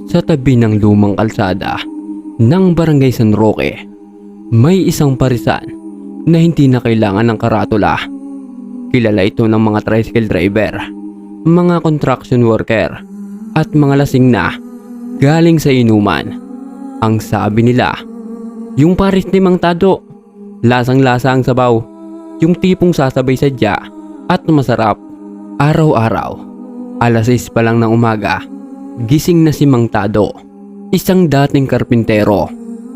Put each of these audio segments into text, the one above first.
Sa tabi ng lumang kalsada ng Barangay San Roque, may isang parisan na hindi na kailangan ng karatula. Kilala ito ng mga tricycle driver, mga construction worker, at mga lasing na galing sa inuman. Ang sabi nila, yung paris ni Mang Tado, lasang-lasa ang sabaw, yung tipong sasabay sadya at masarap. Araw-araw, alas 6 pa lang ng umaga, gising na si Mang Tado, isang dating karpintero.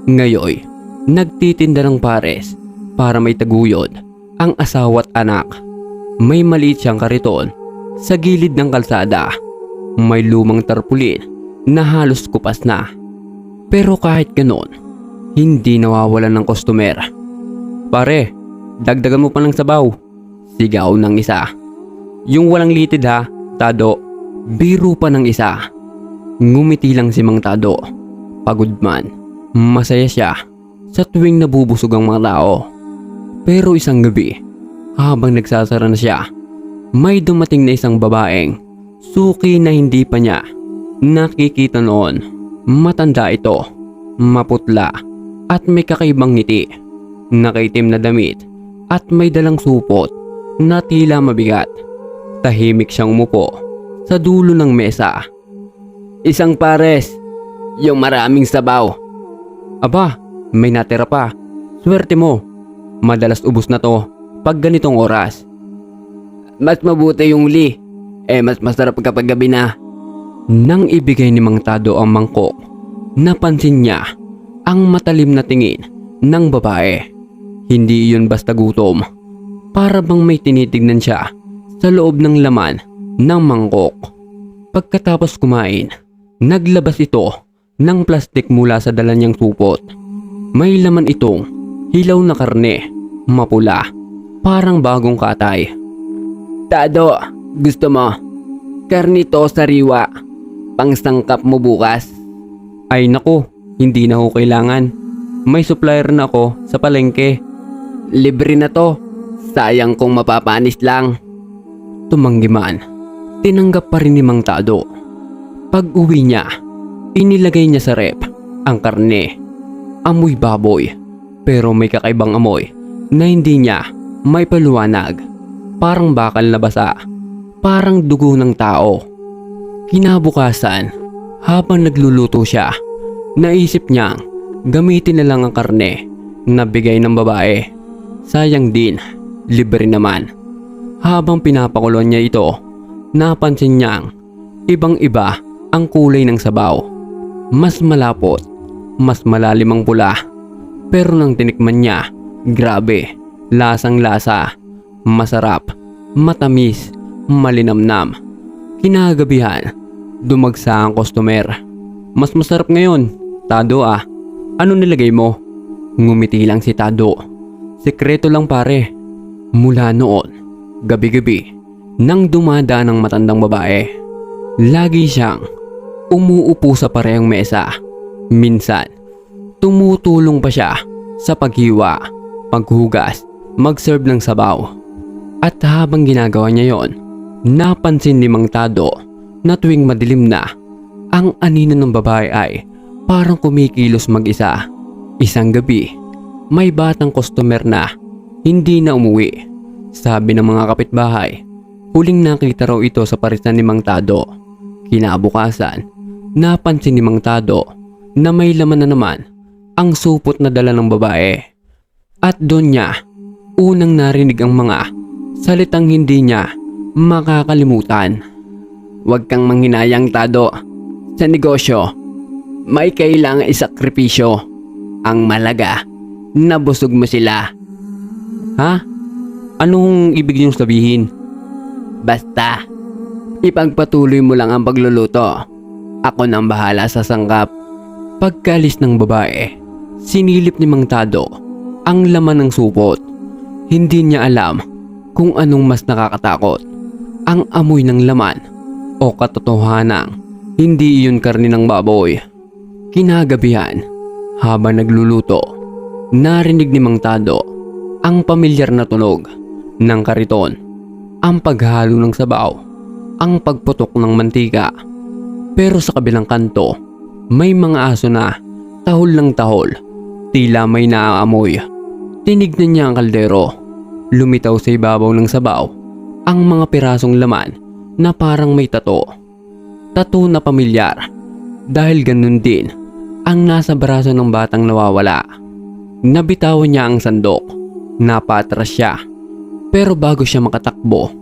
Ngayon, nagtitinda ng pares para may taguyod ang asawa at anak. May maliit siyang kariton sa gilid ng kalsada. May lumang tarpulin na halos kupas na. Pero kahit ganon, hindi nawawalan ng customer. "Pare, dagdagan mo pa ng sabaw," sigaw ng isa. "Yung walang litid ha, Tado," biro pa ng isa. Ngumiti lang si Mang Tado. Pagod man, masaya siya sa tuwing nabubusog ang mga tao. Pero isang gabi, habang nagsasara na siya, may dumating na isang babaeng suki na hindi pa niya nakikita noon. Matanda ito, maputla at may kakaibang ngiti, nakaitim na damit at may dalang supot na tila mabigat. Tahimik siyang umupo sa dulo ng mesa. "Isang pares, yung maraming sabaw." "Aba, may natira pa. Swerte mo. Madalas ubos na to pag ganitong oras." "Mas mabuti yung mas masarap kapag gabi na." Nang ibigay ni Mang Tado ang mangkok, napansin niya ang matalim na tingin ng babae. Hindi iyon basta gutom. Para bang may tinitignan siya sa loob ng laman ng mangkok. Pagkatapos kumain, naglabas ito ng plastik mula sa dala niyang supot. May laman itong hilaw na karne, mapula, parang bagong katay. "Tado, gusto mo? Karne to sariwa, pangsangkap mo bukas." "Ay naku, hindi na ho kailangan. May supplier na ako sa palengke." "Libre na to, sayang kung mapapanis lang." Tumanggi man, tinanggap pa rin ni Mang Tado. Pag uwi niya, inilagay niya sa rep ang karne. Amoy baboy, pero may kakaibang amoy na hindi niya may paliwanag. Parang bakal na basa, parang dugo ng tao. Kinabukasan, habang nagluluto siya, naisip niyang gamitin na lang ang karne na bigay ng babae. Sayang din, libre naman. Habang pinapakuloan niya ito, napansin niyang ibang-iba ang kulay ng sabaw. Mas malapot, mas malalim ang pula. Pero nang tinikman niya, grabe, lasang-lasa, masarap, matamis, malinamnam. Kinagabihan, dumagsa ang customer. "Mas masarap ngayon, Tado ah. Ano nilagay mo?" Ngumiti lang si Tado. "Sekreto lang pare." Mula noon, gabi-gabi, nang dumadaan ang matandang babae, lagi siyang umuupo sa parehong mesa. Minsan, tumutulong pa siya sa paghiwa, paghugas, mag-serve ng sabaw. At habang ginagawa niya yon, napansin ni Mang Tado na tuwing madilim na, ang anino ng babae ay parang kumikilos mag-isa. Isang gabi, may batang customer na hindi na umuwi. Sabi ng mga kapitbahay, huling nakita raw ito sa parisan ni Mang Tado. Kinabukasan, napansin ni Mang Tado na may laman na naman ang supot na dala ng babae. At doon niya unang narinig ang mga salitang hindi niya makakalimutan. "Huwag kang manghinayang, Tado. Sa negosyo, may kailangang isakripisyo. Ang malaga, nabusog mo sila." "Ha? Anong ibig niyong sabihin?" "Basta, ipagpatuloy mo lang ang pagluluto. Ako nang bahala sa sangkap." Pagkalis ng babae, sinilip ni Mang Tado ang laman ng supot. Hindi niya alam kung anong mas nakakatakot, ang amoy ng laman o katotohanang hindi iyon karne ng baboy. Kinagabihan, habang nagluluto, narinig ni Mang Tado ang pamilyar na tunog ng kariton, ang paghalo ng sabaw, ang pagputok ng mantika. Pero sa kabilang kanto, May mga aso na tahol ng tahol, tila may naaamoy. Tinignan niya ang kaldero. Lumitaw sa ibabaw ng sabaw ang mga pirasong laman na parang may tato. Tato na pamilyar dahil ganun din ang nasa braso ng batang nawawala. Nabitawan niya ang sandok. Napatras siya. Pero bago siya makatakbo,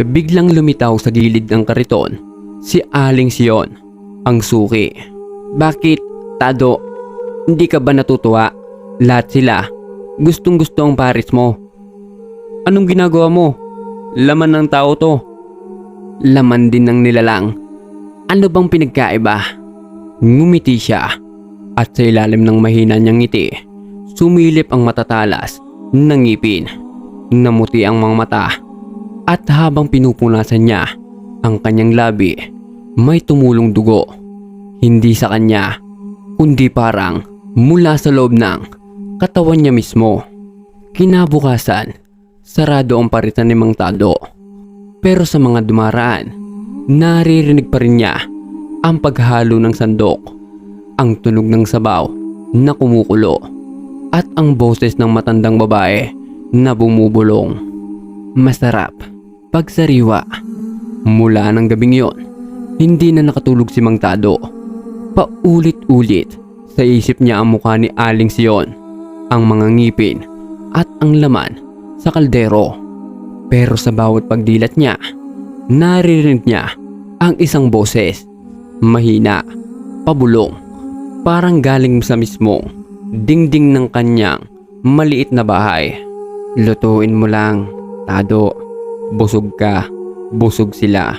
biglang lumitaw sa gilid ng kariton si Aling Sion, ang suki. Bakit, Tado? Hindi ka ba natutuwa? Lahat sila gustong gusto ang pares mo. Anong ginagawa mo? Laman ng tao to. Laman din ng nilalang. Ano bang pinagkaiba? Ngumiti siya at sa ilalim ng mahina niyang ngiti, sumilip ang matatalas ng ngipin. Namuti ang mga mata at habang pinupunasan niya ang kanyang labi, may tumulong dugo. Hindi sa kanya, kundi parang mula sa loob ng katawan niya mismo. Kinabukasan, sarado ang paritan ni Mang Tado. Pero sa mga dumaraan, naririnig pa rin niya ang paghalo ng sandok, ang tunog ng sabaw na kumukulo, at ang boses ng matandang babae na bumubulong. Masarap, pagsariwa. Mula ng gabing yon, hindi na nakatulog si Mang Tado. Paulit-ulit sa isip niya ang mukha ni Aling Sion, ang mga ngipin at ang laman sa kaldero. Pero sa bawat pagdilat niya, naririnig niya ang isang boses, mahina, pabulong, parang galing sa mismong dingding ng kanyang maliit na bahay. Lutuin mo lang, Tado. Busog ka, busog sila.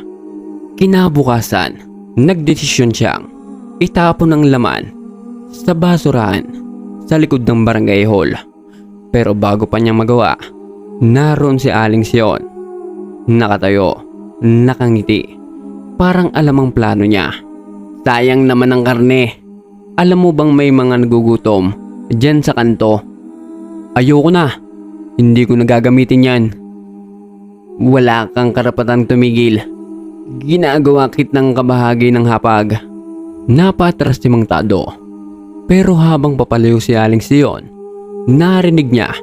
Kinabukasan, nagdesisyon siyang itapon ang laman sa basurahan sa likod ng barangay hall. Pero bago pa niya magawa, naroon si Aling Sion. Nakatayo, nakangiti, parang alam ang plano niya. Sayang naman ang karne. Alam mo bang may mga nagugutom dyan sa kanto? Ayoko na. Hindi ko nagagamitin yan. Wala kang karapatang tumigil. Ginagawa kitang kabahagi ng hapag. Napatras si Mang Tado. Pero habang papalayo si Aling Sion, narinig niya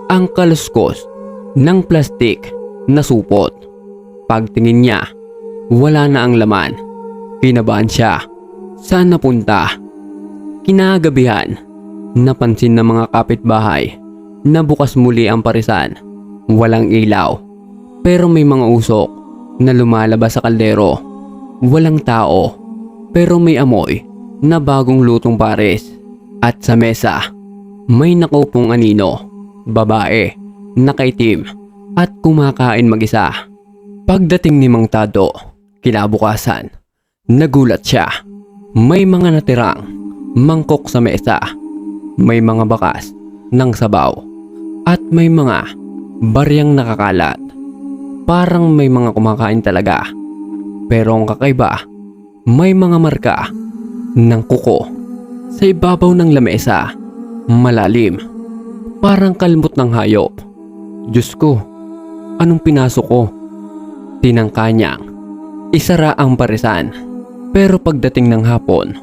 ang kaluskos ng plastik na supot. Pagtingin niya, wala na ang laman. Kinabahan siya. Saan napunta? Kinagabihan, napansin ng mga kapitbahay na bukas muli ang parisan. Walang ilaw, pero may mga usok na lumalabas sa kaldero. Walang tao, pero may amoy na bagong lutong pares. At sa mesa, may nakaupong anino, babae, nakaitim at kumakain mag-isa. Pagdating ni Mang Tado, kinabukasan, nagulat siya. May mga natirang mangkok sa mesa, may mga bakas ng sabaw, at may mga baryang nakakalat. Parang may mga kumakain talaga. Pero ang kakaiba, may mga marka ng kuko sa ibabaw ng lamesa. Malalim, parang kalmot ng hayop. Diyos ko, anong pinasok ko? Tinangka niyang isara ang parisan. Pero pagdating ng hapon,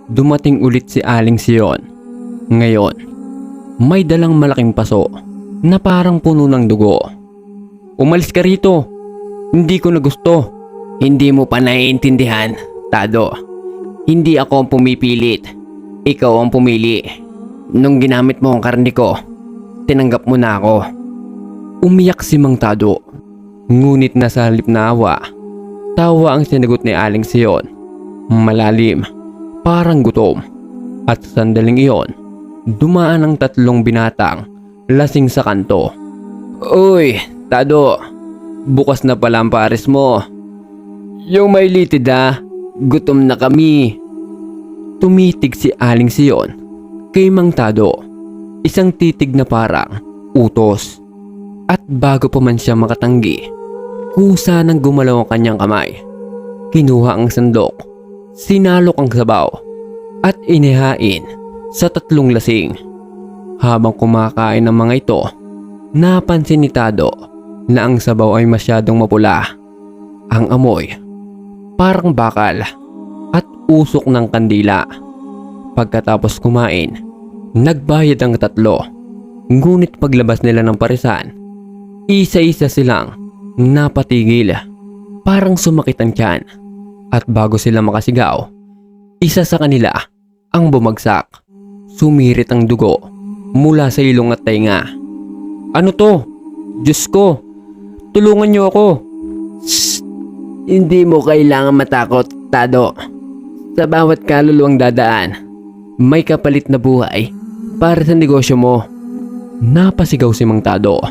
dumating ulit si Aling Sion. Ngayon, may dalang malaking paso na parang puno ng dugo. Umalis ka rito. Hindi ko na gusto. Hindi mo pa naiintindihan, Tado. Hindi ako ang pumipilit. Ikaw ang pumili. Nung ginamit mo ang karne ko, tinanggap mo na ako. Umiyak si Mang Tado. Ngunit nasa halip na awa, tawa ang sinagot ni Aling Sion. Malalim, parang gutom. At sa sandaling iyon, dumaan ang tatlong binatang lasing sa kanto. Uy, Tado, bukas na pala ang pares mo. Yung may litid gutom na kami. Tumitig si Aling Sion kay Mang Tado, isang titig na parang utos. At bago pa man siya makatanggi, kusa nang gumalaw ang kanyang kamay. Kinuha ang sandok, sinalok ang sabaw, at inihain sa tatlong lasing. Habang kumakain ng mga ito, napansin ni Tado na ang sabaw ay masyadong mapula. Ang amoy, parang bakal, at usok ng kandila. Pagkatapos kumain, nagbayad ang tatlo. Ngunit paglabas nila ng parisan, isa-isa silang napatigil. Parang sumakit ang tiyan. At bago sila makasigaw, isa sa kanila ang bumagsak. Sumirit ang dugo mula sa ilong at tainga. "Ano to? Diyos ko! Tulungan niyo ako!" Shh! Hindi mo kailangan matakot, Tado. Sa bawat kaluluwang dadaan, may kapalit na buhay para sa negosyo mo. Napasigaw si Mang Tado.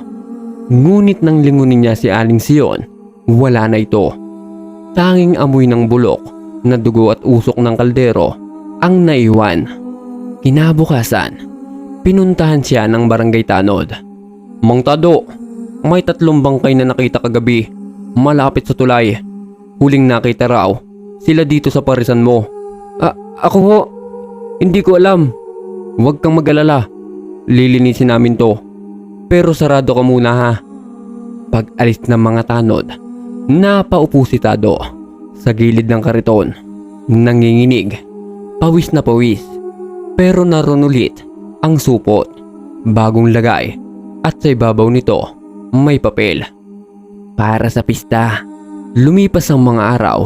Ngunit nang lingunin niya si Aling Sion, wala na ito. Tanging amoy ng bulok na dugo at usok ng kaldero ang naiwan. Kinabukasan, pinuntahan siya ng barangay tanod. "Mang Tado, may 3 bangkay na nakita kagabi malapit sa tulay. Huling nakita raw sila dito sa parisan mo." Ako ho, hindi ko alam." "Huwag kang mag-alala, lilinisin namin to. Pero sarado ka muna ha." Pag-alis ng mga tanod, napaupo si Tado sa gilid ng kariton. Nanginginig, pawis na pawis. Pero naroon ulit ang supot, bagong lagay, at sa ibabaw nito may papel. Para sa pista. Lumipas ang mga araw,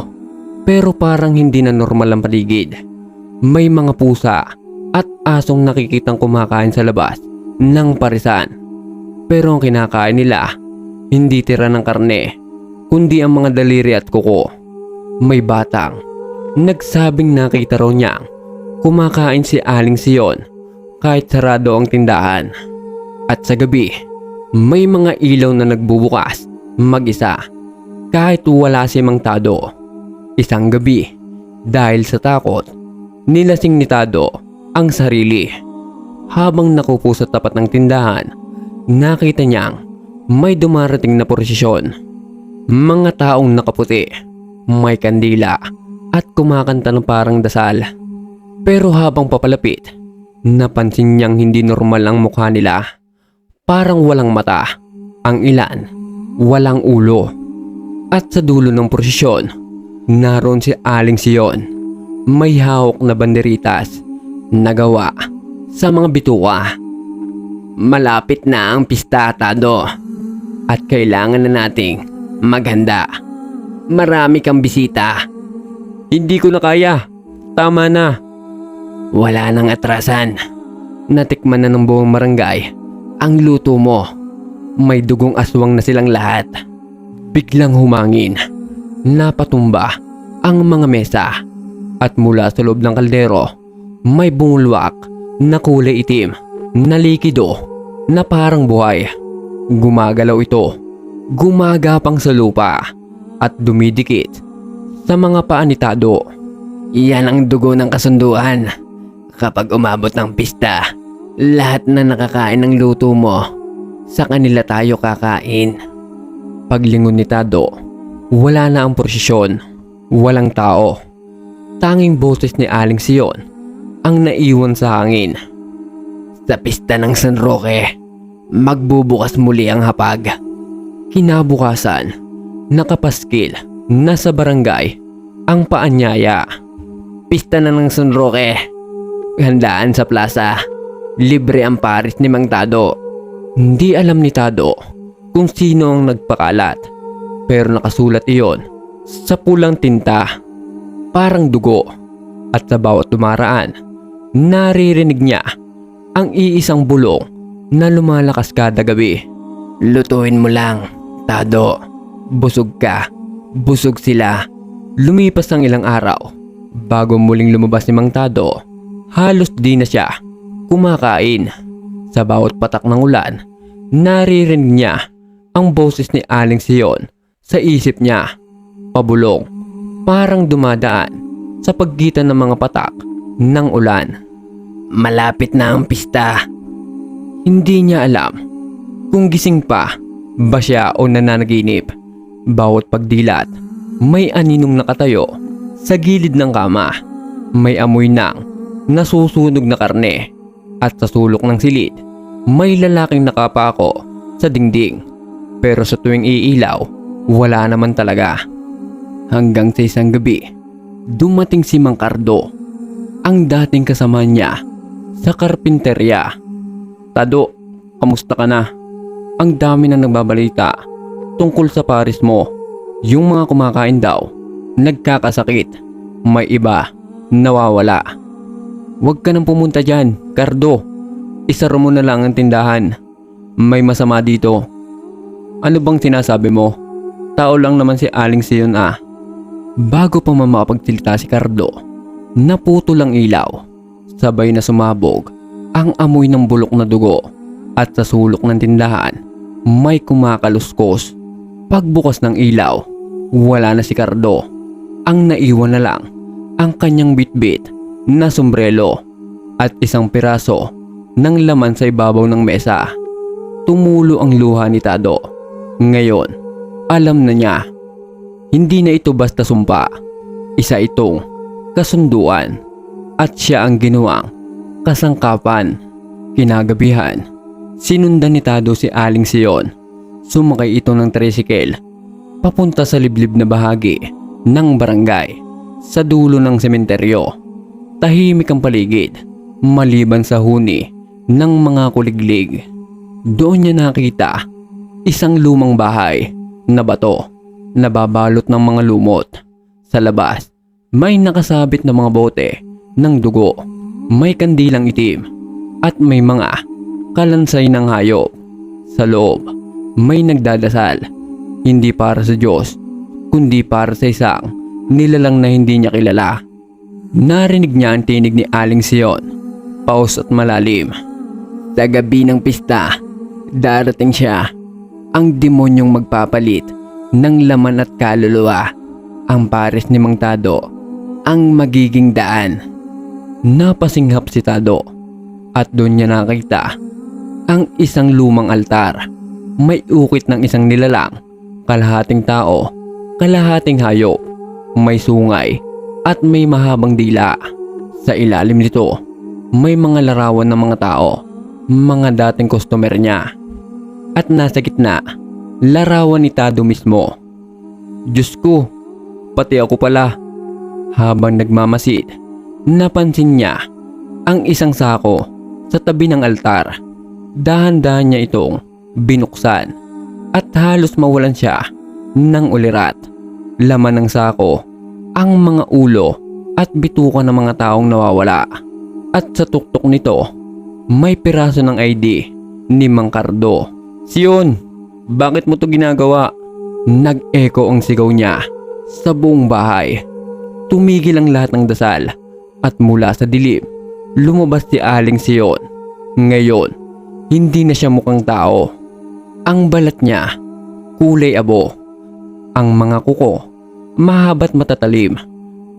pero parang hindi na normal ang paligid. May mga pusa at asong nakikitang kumakain sa labas ng parisan. Pero ang kinakain nila, hindi tira ng karne, kundi ang mga daliri at kuko. May batang nagsabing nakita raw niyang kumakain si Aling Sion kahit sarado ang tindahan. At sa gabi, may mga ilaw na nagbubukas mag-isa kahit wala si Mang Tado. Isang gabi, dahil sa takot, nilasing ni Tado ang sarili. Habang nakupo sa tapat ng tindahan, nakita niyang may dumarating na prosesyon. Mga taong nakaputi, may kandila at kumakanta ng parang dasal. Pero habang papalapit, napansin niyang hindi normal ang mukha nila. Parang walang mata, ang ilan, walang ulo. At sa dulo ng prosesyon, naroon si Aling Sion. May hawak na banderitas na gawa sa mga bituka. Malapit na ang pista, Tado. At kailangan na nating maghanda. Marami kang bisita. "Hindi ko na kaya. Tama na." Wala nang atrasan. Natikman na ng buong barangay ang luto mo. May dugong aswang na silang lahat. Biglang humangin. Napatumba ang mga mesa. At mula sa loob ng kaldero, may bumulwak na kulay itim na likido na parang buhay. Gumagalaw ito, gumagapang sa lupa at dumidikit sa mga paa ni Tado. Iyan ang dugo ng kasunduan. Kapag umabot ng pista, lahat na nakakain ng luto mo, sa kanila tayo kakain. Paglingon ni Tado, wala na ang prosesyon, walang tao. Tanging boses ni Aling Sion ang naiwan sa hangin. Sa pista ng San Roque, magbubukas muli ang hapag. Kinabukasan, nakapaskil na sa barangay ang paanyaya. Pista na ng San Roque. Handaan sa plaza. Libre ang paris ni Mang Tado. Hindi alam ni Tado kung sino ang nagpakalat, pero nakasulat iyon sa pulang tinta, parang dugo. At sa bawat dumaraan, naririnig niya ang iisang bulong na lumalakas kada gabi. Lutuin mo lang, Tado. Busog ka. Busog sila. Lumipas ang ilang araw bago muling lumabas ni Mang Tado. Halos di na siya kumakain. Sa bawat patak ng ulan, naririnig niya ang boses ni Aling Sion sa isip niya. Pabulong, parang dumadaan sa pagitan ng mga patak ng ulan. Malapit na ang pista. Hindi niya alam kung gising pa ba siya o nananaginip. Bawat pagdilat, may aninong nakatayo sa gilid ng kama. May amoy ng nasusunog na karne. At sa sulok ng silid, may lalaking nakapako sa dingding. Pero sa tuwing iilaw, wala naman talaga. Hanggang sa isang gabi, dumating si Mang Cardo, ang dating kasama niya sa karpinterya. Tado, kamusta ka na? Ang dami na nagbabalita tungkol sa pares mo. Yung mga kumakain daw, nagkakasakit. May iba, nawawala. Huwag ka nang pumunta dyan, Cardo. Isara mo na lang ang tindahan. May masama dito. Ano bang sinasabi mo? Tao lang naman si Aling Sion ah. Bago pa makapagsalita si Cardo, naputol ang ilaw. Sabay na sumabog ang amoy ng bulok na dugo. At sa sulok ng tindahan, may kumakaluskos. Pagbukas ng ilaw, wala na si Cardo. Ang naiwan na lang ang kanyang bitbit na sombrero at isang piraso ng laman sa ibabaw ng mesa. Tumulo ang luha ni Tado. Ngayon, alam na niya. Hindi na ito basta sumpa. Isa itong kasunduan at siya ang ginawang kasangkapan. Kinagabihan, sinundan ni Tado si Aling Sion. Sumakay ito ng tricycle papunta sa liblib na bahagi ng barangay sa dulo ng sementeryo. Tahimik ang paligid maliban sa huni ng mga kuliglig. Doon niya nakita isang lumang bahay na bato na babalot ng mga lumot. Sa labas, may nakasabit na mga bote ng dugo. May kandilang itim at may mga kalansay ng hayop. Sa loob, may nagdadasal, hindi para sa Diyos, kundi para sa isang nilalang na hindi niya kilala. Narinig niya ang tinig ni Aling Sion, paus at malalim. Sa gabi ng pista, darating siya, ang demonyong magpapalit ng laman at kaluluwa. Ang pares ni Mang Tado, ang magiging daan. Napasinghap si Tado at doon niya nakita ang isang lumang altar. May ukit ng isang nilalang, kalahating tao, kalahating hayop. May sungay at may mahabang dila. Sa ilalim nito, may mga larawan ng mga tao, mga dating customer niya. At nasa gitna, larawan ni Tado mismo. Diyos ko, pati ako pala. Habang nagmamasid, napansin niya ang isang sako sa tabi ng altar. Dahan-dahan niya itong binuksan at halos mawalan siya ng ulirat. Laman ng sako ang mga ulo at bituka ng mga taong nawawala. At sa tuktok nito, may piraso ng ID ni Mang Cardo. Sion, bakit mo to ginagawa? Nag-echo ang sigaw niya sa buong bahay. Tumigil ang lahat ng dasal at mula sa dilim, lumabas si Aling Sion. Ngayon, hindi na siya mukhang tao. Ang balat niya, kulay abo. Ang mga kuko, mahaba't matatalim.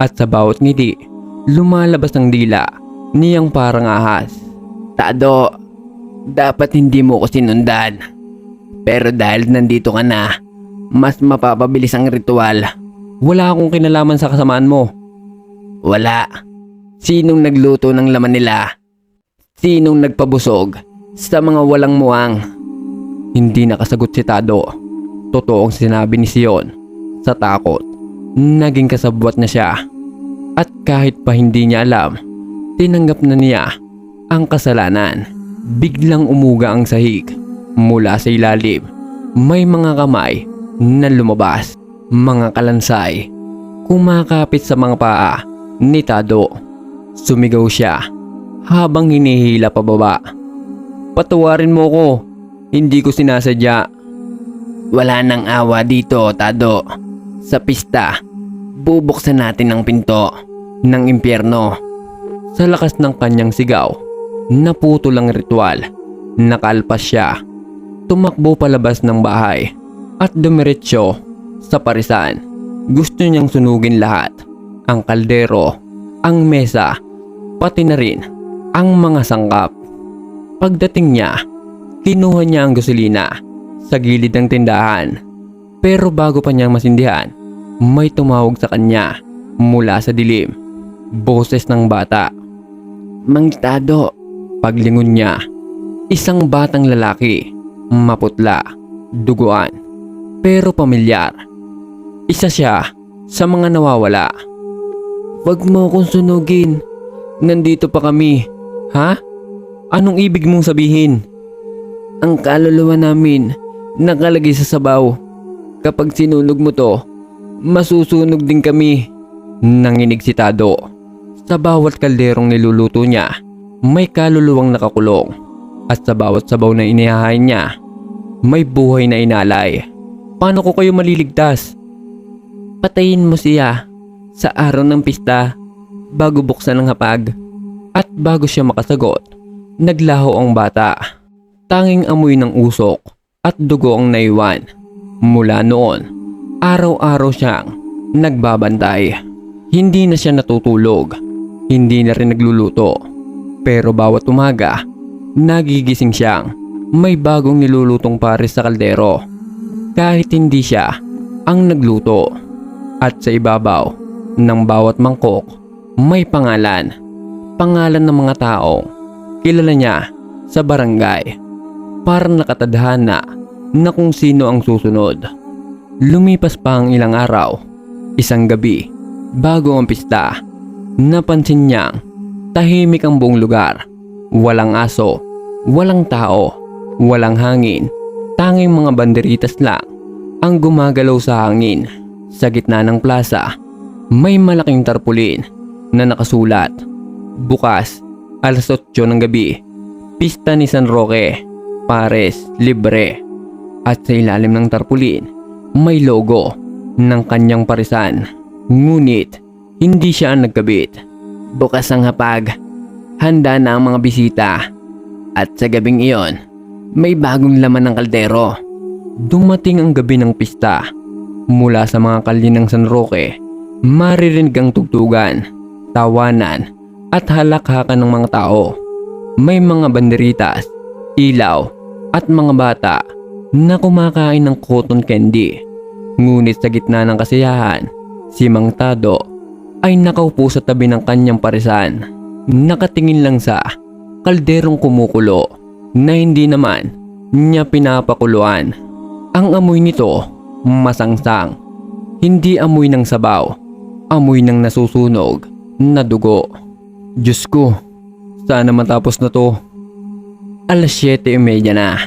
At sa bawat ngiti, lumalabas ang dila niyang parang ahas. Tado, dapat hindi mo ko sinundan. Pero dahil nandito ka na, mas mapapabilis ang ritual. Wala akong kinalaman sa kasamaan mo. Wala. Sinong nagluto ng laman nila? Sinong nagpabusog sa mga walang muwang? Hindi nakasagot si Tado. Totoo ang sinabi ni Sion. Sa takot, naging kasabwat na siya. At kahit pa hindi niya alam, tinanggap na niya ang kasalanan. Biglang umuga ang sahig. Mula sa ilalim, may mga kamay na lumabas. Mga kalansay, kumakapit sa mga paa ni Tado. Sumigaw siya habang hinihila pababa. Patawarin mo ko, hindi ko sinasadya. Wala nang awa dito, Tado. Sa pista, bubuksan natin ang pinto ng impyerno. Sa lakas ng kanyang sigaw, naputol ang ritual. Nakalpas siya. Tumakbo palabas ng bahay at dumiretso sa parisan. Gusto niyang sunugin lahat. Ang kaldero, ang mesa, pati na rin ang mga sangkap. Pagdating niya, kinuha niya ang gasolina sa gilid ng tindahan. Pero bago pa niyang masindihan, may tumawag sa kanya mula sa dilim. Boses ng bata. Mang Tado. Paglingon niya, isang batang lalaki, maputla, duguan, pero pamilyar. Isa siya sa mga nawawala. Wag mo akong sunugin. Nandito pa kami. Ha? Anong ibig mong sabihin? Ang kaluluwa namin nakalagay sa sabaw. Kapag sinunog mo to, masusunog din kami. Nanginig si Tado. Sa bawat kalderong niluluto niya, may kaluluwang nakakulong. At sa bawat sabaw na inihahain niya, may buhay na inalay. Paano ko kayo maliligtas? Patayin mo siya sa araw ng pista bago buksan ang hapag. At bago siya makasagot, naglaho ang bata. Tanging amoy ng usok at dugo ang naiwan. Mula noon, araw-araw siyang nagbabantay. Hindi na siya natutulog, hindi na rin nagluluto. Pero bawat umaga, nagigising siyang may bagong nilulutong pares sa kaldero. Kahit hindi siya ang nagluto. At sa ibabaw ng bawat mangkok, may pangalan. Pangalan ng mga taong kilala niya sa barangay. Parang nakatadhana na kung sino ang susunod. Lumipas pa ang ilang araw. Isang gabi, bago ang pista, napansin niyang tahimik ang buong lugar. Walang aso, walang tao, walang hangin. Tanging mga banderitas lang ang gumagalaw sa hangin. Sa gitna ng plaza, may malaking tarpulin na nakasulat. Bukas, alas 8 ng gabi, pista ni San Roque, pares, libre. At sa ilalim ng tarpulin, may logo ng kanyang parisan. Ngunit, hindi siya ang nagkabit. Bukas ang hapag. Handa na ang mga bisita. At sa gabing iyon, may bagong laman ng kaldero. Dumating ang gabi ng pista. Mula sa mga kalye ng San Roque, maririnig ang tugtugan, tawanan, at halakhakan ng mga tao. May mga banderitas, ilaw, at mga bata na kumakain ng cotton candy. Ngunit sa gitna ng kasiyahan, si Mang Tado ay nakaupo sa tabi ng kanyang parisan. Nakatingin lang sa kalderong kumukulo na hindi naman niya pinapakuluan. Ang amoy nito masangsang. Hindi amoy ng sabaw, amoy ng nasusunog na dugo. Diyos ko, sana matapos na to. Alas 7:30 na.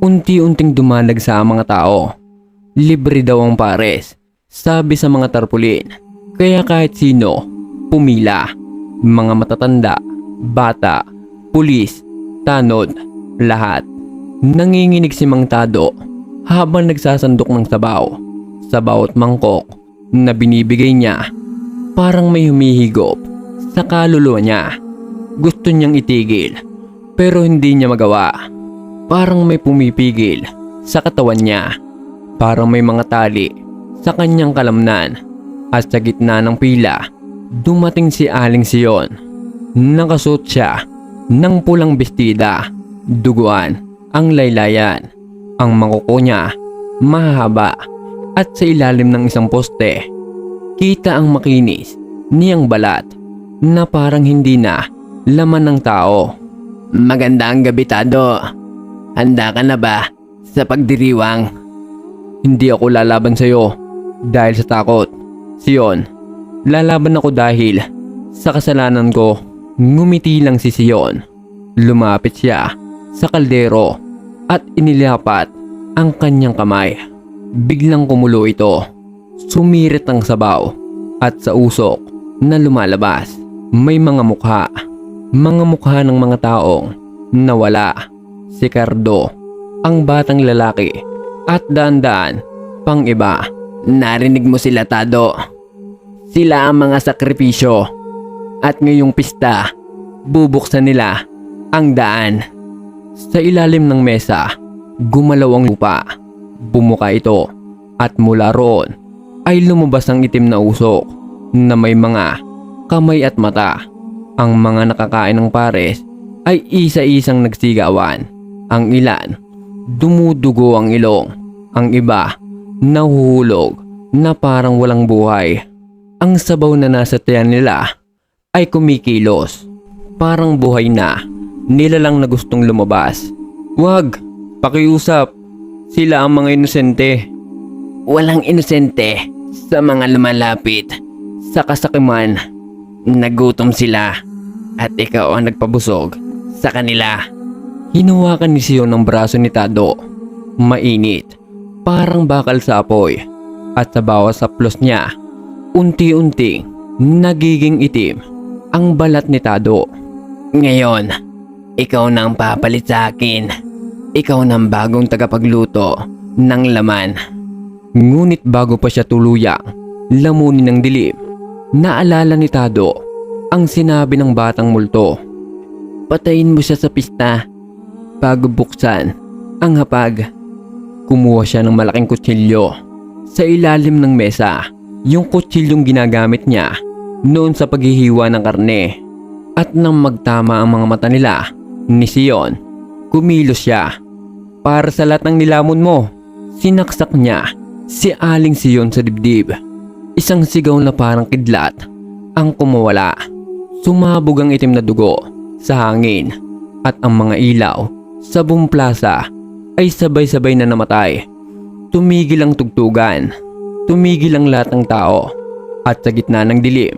Unti-unting dumalagsa ang mga tao. Libre daw ang pares, sabi sa mga tarpulin. Kaya kahit sino, pumila. Mga matatanda, bata, pulis, tanod, lahat. Nanginginig si Mang Tado habang nagsasandok ng sabaw. Sa bawat mangkok na binibigay niya, parang may humihigop sa kaluluwa niya. Gusto niyang itigil, pero hindi niya magawa. Parang may pumipigil sa katawan niya. Parang may mga tali sa kanyang kalamnan. At sa gitna ng pila, dumating si Aling Sion. Nakasuot siya ng pulang bestida, duguan ang laylayan. Ang mangkuko niya mahaba at sa ilalim ng isang poste, kita ang makinis niyang balat na parang hindi na laman ng tao. Magandang gabi, Tado. Handa ka na ba sa pagdiriwang? Hindi ako lalaban sa'yo dahil sa takot. Sion, lalaban ako dahil sa kasalanan ko. Ngumiti lang si Sion. Lumapit siya sa kaldero at inilapat ang kanyang kamay. Biglang kumulo ito. Sumirit ang sabaw at sa usok na lumalabas, may mga mukha. Mga mukha ng mga taong nawala. Si Cardo, ang batang lalaki, at daan-daan pang iba. Narinig mo sila, Tado. Sila ang mga sakripisyo. At ngayong pista, bubuksan nila ang daan. Sa ilalim ng mesa, gumalaw ang lupa. Bumuka ito at mula roon ay lumabas ang itim na usok na may mga kamay at mata. Ang mga nakakain ng pares ay isa-isang nagsigawan. Ang ilan, dumudugo ang ilong. Ang iba, nahuhulog na parang walang buhay. Ang sabaw na nasa tiyan nila ay kumikilos. Parang buhay na. Nila lang na gustong lumabas. Wag, pakiusap. Sila ang mga inosente. Walang inosente sa mga lumalapit sa kasakiman. Nagutom sila at ikaw ang nagpabusog sa kanila. Hinawakan ni Sion ang braso ni Tado. Mainit, parang bakal sa apoy. At sa bawat saplos niya, unti-unting nagiging itim ang balat ni Tado. Ngayon, ikaw na ang papalit sa akin. Ikaw na ang bagong tagapagluto ng laman. Ngunit bago pa siya tuluyang lamunin ng dilim, naalala ni Tado ang sinabi ng batang multo. Patayin mo siya sa pista. Bago buksan ang hapag, kumuha siya ng malaking kutsilyo sa ilalim ng mesa. Yung kutsilyong ginagamit niya noon sa paghihiwa ng karne. At nang magtama ang mga mata nila ni Sion, kumilos siya. Para sa lahat ng nilamon mo, sinaksak niya si Aling Sion sa dibdib. Isang sigaw na parang kidlat ang kumawala. Sumabog ang itim na dugo sa hangin at ang mga ilaw sa buong plaza ay sabay-sabay na namatay. Tumigil ang tugtugan, tumigil ang lahat ng tao at sa gitna ng dilim,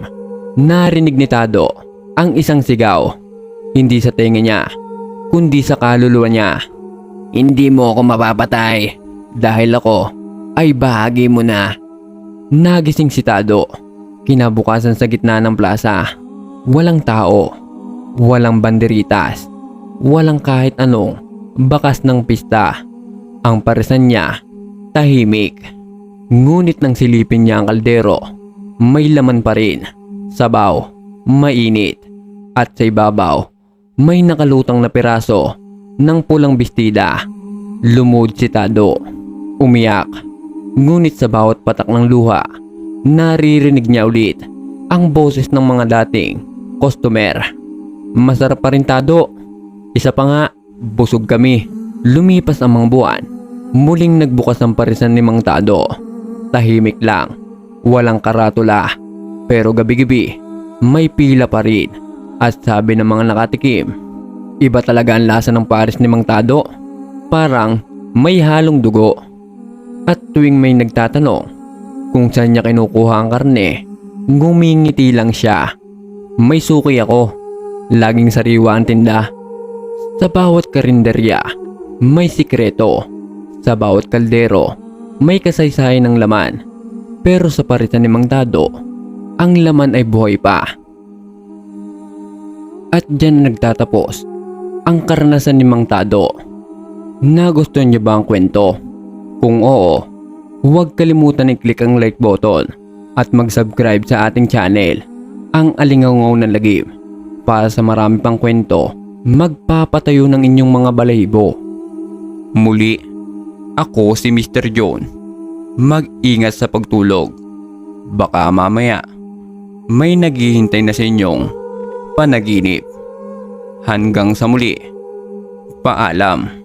narinig ni Tado ang isang sigaw. Hindi sa tenga niya, kundi sa kaluluwa niya. Hindi mo ako mapapatay dahil ako ay bahagi mo na. Nagising si Tado. Kinabukasan sa gitna ng plaza, walang tao, walang banderitas, walang kahit anong bakas ng pista. Ang parisan niya, tahimik. Ngunit nang silipin niya ang kaldero, may laman pa rin. Sabaw, mainit. At sa ibabaw, may nakalutang na piraso ng pulang bestida. Lumuhod si Tado. Umiyak. Ngunit sa bawat patak ng luha, naririnig niya ulit ang boses ng mga dating customer. Masarap pa rin, Tado. Isa pa nga, busog kami. Lumipas ang mga buwan. Muling nagbukas ang parisan ni Mang Tado. Tahimik lang. Walang karatula. Pero gabi-gabi, may pila pa rin. At sabi ng mga nakatikim, iba talaga ang lasa ng pares ni Mang Tado. Parang may halong dugo. At tuwing may nagtatanong kung saan niya kinukuha ang karne, ngumingiti lang siya. May suki ako. Laging sariwa ang tinda. Sa bawat karinderya, may sikreto. Sa bawat kaldero, may kasaysayan ng laman. Pero sa parisan ni Mang Tado, ang laman ay buhay pa. At dyan nagtatapos ang karanasan ni Mang Tado. Nagustuhan niyo ba ang kwento? Kung oo, huwag kalimutan i-click ang like button at mag-subscribe sa ating channel, ang Alingaungaw ng Lagim, para sa marami pang kwento magpapatayo ng inyong mga balahibo. Muli, ako si Mr. John. Mag-ingat sa pagtulog. Baka mamaya may naghihintay na sa inyong panaginip. Hanggang sa muli, paalam.